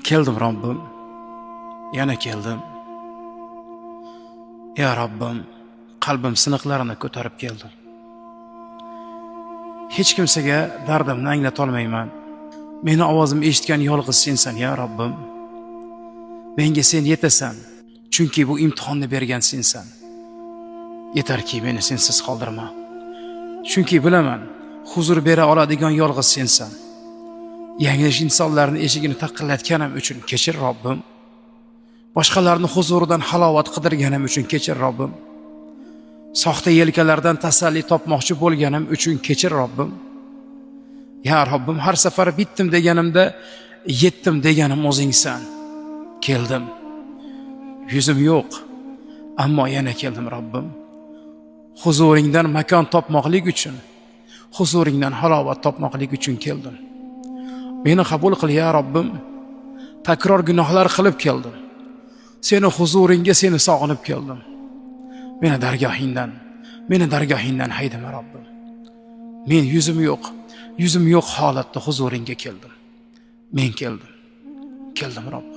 Keldim Robbim, yana keldim. Ya Robbim, qalbim siniqlarini ko'tarib keldim. Hech kimsaga dardimni anglata olmayman. Meni ovozimni eshitgan yolg'iz sensan, ya Robbim. Menga sen yetasan, chunki bu imtihonni bergan sensan. Yetarki meni sensiz qoldirma. Chunki bilaman, huzur bera oladigan yolg'iz sensan. Yanglish insonlarning eshigini taqillatganim uchun kechir Robbim. Boshqalarning huzuridan halovat qidirganim uchun kechir Robbim. Soxta yelkalardan tasalli topmoqchi bo'lganim uchun kechir Robbim. Ya Robbim, har safar bitdim deganimda yetdim deganim o'zingsan. Keldim. Yuzim yo'q, ammo yana keldim Robbim. Huzuringdan makon topmoqlik uchun, huzuringdan halovat topmoqlik uchun keldim. Meni qabul qil ya Robbim. Takror gunohlar qilib keldim. Seni huzuringga seni sog'inib keldim. Meni dargohingdan haydama Robbim. Men yuzim yo'q holatda huzuringga keldim. Men keldim Robbim.